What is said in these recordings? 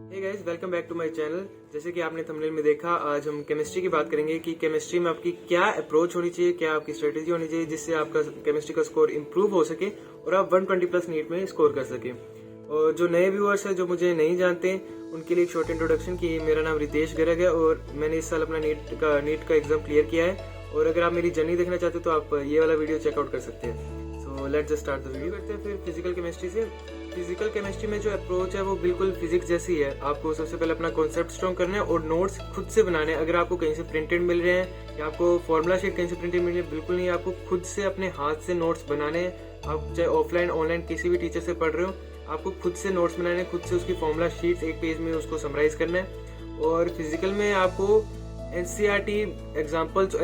Hey guys, welcome back to my channel. जैसे कि आपने थंबनेल में देखा, आज हम केमिस्ट्री की बात करेंगे कि केमिस्ट्री में आपकी क्या अप्रोच होनी चाहिए, क्या आपकी स्ट्रेटेजी होनी चाहिए जिससे आपका केमिस्ट्री का स्कोर इंप्रूव हो सके और आप 120 प्लस नीट में स्कोर कर सके। और जो नए व्यूअर्स हैं जो मुझे नहीं जानते, उनके लिए एक शॉर्ट इंट्रोडक्शन कि मेरा नाम रितेश गर्ग है और मैंने इस साल अपना नीट का एग्जाम क्लियर किया है। और अगर आप मेरी जर्नी देखना चाहते हो तो आप ये वाला वीडियो चेकआउट कर सकते हैं। So let's just start the video. करते हैं फिर फिजिकल केमिस्ट्री से। फिजिकल केमिस्ट्री में जो अप्रोच है वो बिल्कुल फिजिक्स जैसी है। आपको सबसे पहले अपना कॉन्सेप्ट स्ट्रॉन्ग करना है और नोट्स खुद से बनाने हैं। अगर आपको कहीं से प्रिंटेड मिल रहे हैं या आपको फॉर्मूला शीट कहीं से प्रिंटेड मिल रही है, बिल्कुल नहीं, आपको खुद से अपने हाथ से नोट्स बनाने हैं। आप चाहे ऑफलाइन ऑनलाइन किसी भी टीचर से पढ़ रहे हो, आपको खुद से नोट्स बनाने हैं, खुद से उसकी फॉर्मूला शीट्स एक पेज में उसको समराइज करना है। और फिजिकल में आपको एनसीईआरटी एग्जाम्पल्स,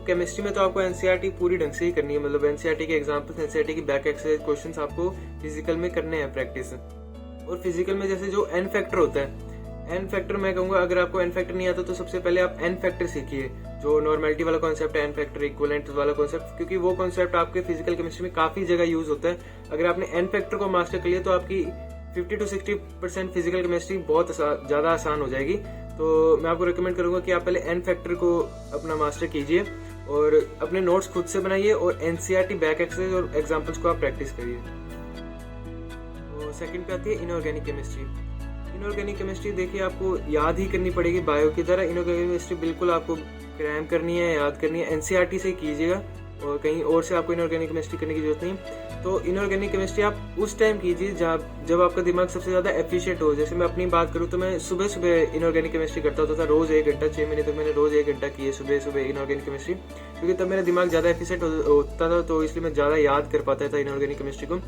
केमिस्ट्री में तो आपको एनसीईआरटी पूरी ढंग से ही करनी है, मतलब एनसीईआरटी के एग्जाम्पल्स, एनसीईआरटी की बैक एक्सरसाइज क्वेश्चंस आपको फिजिकल में करने हैं प्रैक्टिस। और फिजिकल में जैसे जो एन फैक्टर होता है, एन फैक्टर मैं कहूंगा अगर आपको एन फैक्टर नहीं आता तो सबसे पहले आप एन फैक्टर सीखिए। जो नॉर्मेलिटी वाला कॉन्सेप्ट है, एन फैक्टर इक्विवेलेंट वाला कॉन्सेप्ट, क्योंकि वो कॉन्सेप्ट आपके फिजिकल केमिस्ट्री में काफी जगह यूज होता है। अगर आपने एन फैक्टर को मास्टर कर लिया तो आपकी 50 to 60% फिजिकल केमिस्ट्री बहुत ज्यादा आसान हो जाएगी। तो मैं आपको रिकमेंड करूंगा कि आप पहले एन फैक्टर को अपना मास्टर कीजिए और अपने नोट्स खुद से बनाइए और एनसीईआरटी बैक एक्सरसाइज और एग्जांपल्स को आप प्रैक्टिस करिए। तो सेकंड पे आती है इनऑर्गेनिक केमिस्ट्री। इनऑर्गेनिक केमिस्ट्री देखिए आपको याद ही करनी पड़ेगी बायो की तरह। इनऑर्गेनिक केमिस्ट्री बिल्कुल आपको क्रैम करनी है, याद करनी है, एनसीईआरटी से कीजिएगा और कहीं और से आपको इनऑर्गेनिक केमिस्ट्री करने की जरूरत नहीं। तो इनऑर्गेनिक केमिस्ट्री आप उस टाइम कीजिए जब आपका दिमाग सबसे ज्यादा एफिशिएंट हो। जैसे मैं अपनी बात करूँ तो मैं सुबह सुबह इनऑर्गेनिक केमिस्ट्री करता होता था, रोज 1 घंटा, 6 महीने तक मैंने रोज 1 घंटा की है सुबह सुबह इनऑर्गेनिक केमिस्ट्री, क्योंकि तब मेरा दिमाग ज्यादा एफिशिएंट होता था, तो इसलिए मैं ज्यादा याद कर पाता था इनऑर्गेनिक केमिस्ट्री को।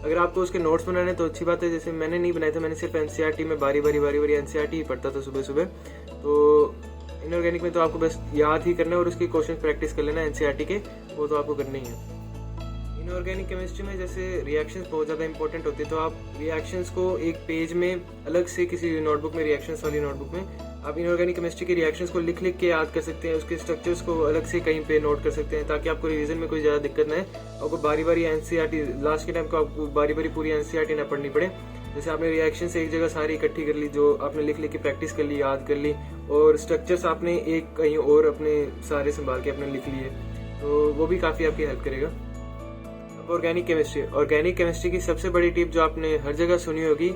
अगर आपको उसके नोट्स बनाने तो अच्छी बात है, जैसे मैंने नहीं बनाया था, मैंने सिर्फ एनसीईआरटी में बारी बारी एनसीईआरटी ही पढ़ता था सुबह सुबह। तो इनऑर्गेनिक में तो आपको बस याद ही करना है और उसके क्वेश्चन प्रैक्टिस कर लेना एनसीईआरटी के, वो तो आपको करने ही है। इनऑर्गेनिक केमिस्ट्री में जैसे रिएक्शंस बहुत ज़्यादा इंपॉर्टेंट होती है, तो आप रिएक्शंस को एक पेज में अलग से किसी नोटबुक में, रिएक्शंस वाली नोटबुक में आप इनऑर्गेनिक केमिस्ट्री के रिएक्शंस को लिख के याद कर सकते हैं। उसके स्ट्रक्चर्स को अलग से कहीं पे नोट कर सकते हैं ताकि आपको रिवीजन में कोई ज़्यादा दिक्कत ना है। आपको बारी एनसीईआरटी लास्ट के टाइम को आपको बारी पूरी एनसीईआरटी ना पढ़नी पड़े। जैसे आपने रिएक्शन से एक जगह सारी इकट्ठी कर ली, जो आपने लिख के प्रैक्टिस कर ली, याद कर ली, और स्ट्रक्चर्स आपने एक कहीं और अपने सारे संभाल के अपने लिख लिए, तो वो भी काफ़ी आपकी हेल्प करेगा। ऑर्गेनिक केमिस्ट्री की सबसे बड़ी टिप जो आपने हर जगह सुनी होगी,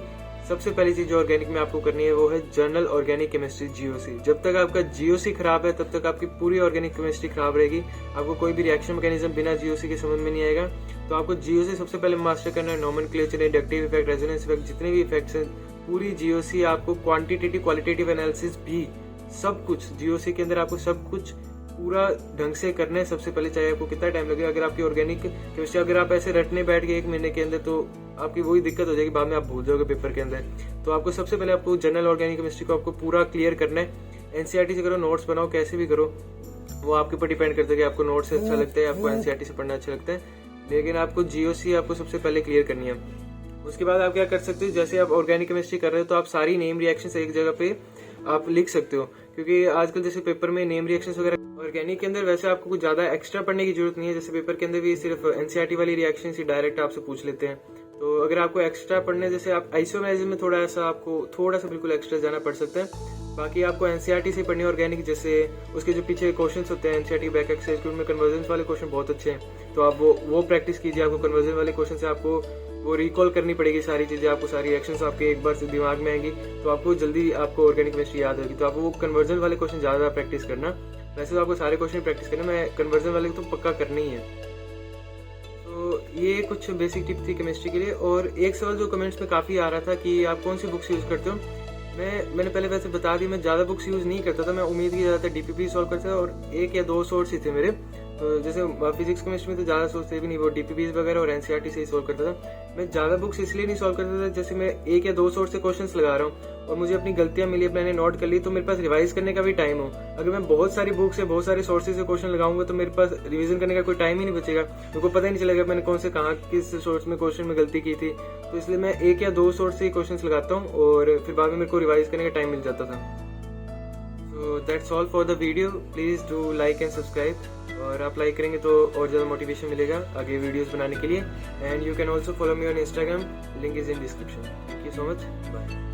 सबसे पहली चीज जो ऑर्गेनिक में आपको करनी है वो है जर्नल ऑर्गेनिक केमिस्ट्री, जीओसी। जब तक आपका जीओसी खराब है तब तक आपकी पूरी ऑर्गेनिक केमिस्ट्री खराब रहेगी। आपको कोई भी रिएक्शन मैकेनिज्म बिना जीओसी के समझ में नहीं आएगा। तो आपको जीओसी सबसे पहले मास्टर करना है। Nomenclature, inductive effect, resonance effect, जितने भी इफेक्ट्स हैं, पूरी जीओसी आपको, क्वांटिटेटिव क्वालिटेटिव एनालिसिस भी, सब कुछ जीओसी के अंदर आपको सब कुछ पूरा ढंग से करना है सबसे पहले, चाहे आपको कितना टाइम लगे। अगर आपकी ऑर्गेनिक केमिस्ट्री अगर आप ऐसे रटने बैठ गए 1 महीने के अंदर तो आपकी वही दिक्कत हो जाएगी, बाद में आप भूल जाओगे पेपर के अंदर। तो आपको सबसे पहले आपको जनरल ऑर्गेनिक केमिस्ट्री को आपको पूरा क्लियर करना है। एनसीईआरटी से करो, नोट्स बनाओ, कैसे भी करो, वो आपके ऊपर डिपेंड करता है कि आपको नोट्स से अच्छा लगता है, आपको एनसीईआरटी से पढ़ना अच्छा लगता है। लेकिन आपको जीओसी आपको सबसे पहले क्लियर करनी है। उसके बाद आप क्या कर सकते हो, जैसे आप ऑर्गेनिक केमिस्ट्री कर रहे हो तो आप सारी नेम रिएक्शंस एक जगह पे आप लिख सकते हो, क्योंकि आजकल जैसे पेपर में नेम रिएक्शंस वगैरह, ऑर्गेनिक के अंदर वैसे आपको कुछ ज्यादा एक्स्ट्रा पढ़ने की जरूरत नहीं है। जैसे पेपर के अंदर भी सिर्फ एनसीईआरटी वाली रिएक्शंस ही डायरेक्ट आपसे पूछ लेते हैं। तो अगर आपको एक्स्ट्रा पढ़ने, जैसे आप आइसोमेरिज्म में थोड़ा सा बिल्कुल एक्स्ट्रा जाना पड़ सकता है। बाकी आपको एनसीईआरटी से पढ़नी है ऑर्गेनिक, जैसे उसके जो पीछे क्वेश्चंस होते हैं एनसीईआरटी बैक एक्सरसाइज, उनमें कन्वर्जन वाले क्वेश्चन बहुत अच्छे हैं, तो आप वो प्रैक्टिस कीजिए। आपको कन्वर्जन वाले क्वेश्चन से आपको वो रिकॉल करनी पड़ेगी सारी चीजें, आपको सारी एक्शंस आपके एक बार से दिमाग में आएंगी, तो आपको जल्दी आपको ऑर्गेनिक केमिस्ट्री याद होगी। तो आपको वो कन्वर्जन वाले क्वेश्चन ज्यादा प्रैक्टिस करना। वैसे तो आपको सारे क्वेश्चन प्रैक्टिस करना, मैं कन्वर्जन वाले तो पक्का करनी ही है। तो ये कुछ बेसिक टिप थी केमिस्ट्री के लिए। और एक सवाल जो कमेंट्स में काफी आ रहा था कि आप कौन सी बुक्स यूज करते हो। मैंने पहले वैसे बता दी, मैं ज्यादा बुक्स यूज नहीं करता था। मैं उम्मीद की ज्यादातर डीपीपी सॉल्व करता था और 1 या 2 सोर्स ही थे मेरे। तो जैसे फिजिक्स केमिस्ट्री में तो ज्यादा सोर्स थे भी नहीं, वो डीपीपी वगैरह और एनसीईआरटी से ही सॉल्व करता था। मैं ज्यादा बुक्स इसलिए नहीं सॉल्व करता था, जैसे मैं 1 या 2 सोर्स से क्वेश्चंस लगा रहा हूँ और मुझे अपनी गलतियां मिली, मैंने नोट कर ली, तो मेरे पास रिवाइज करने का भी टाइम हो। अगर मैं बहुत सारी बुक्स से, बहुत सारे सोर्सेज से क्वेश्चन लगाऊंगा तो मेरे पास रिवीजन करने का कोई टाइम ही नहीं बचेगा, मेरे को पता ही नहीं चलेगा मैंने कौन से कहाँ किस सोर्स में क्वेश्चन में गलती की थी। तो इसलिए मैं 1 या 2 सोर्स से ही क्वेश्चन लगाता हूँ और फिर बाद में मेरे को रिवाइज करने का टाइम मिल जाता था। So that's all for the video. Please do like and subscribe, और आप लाइक करेंगे तो और ज़्यादा मोटिवेशन मिलेगा आगे वीडियोस बनाने के लिए। And you can also follow me on Instagram, link is in description. Thank you so much, bye.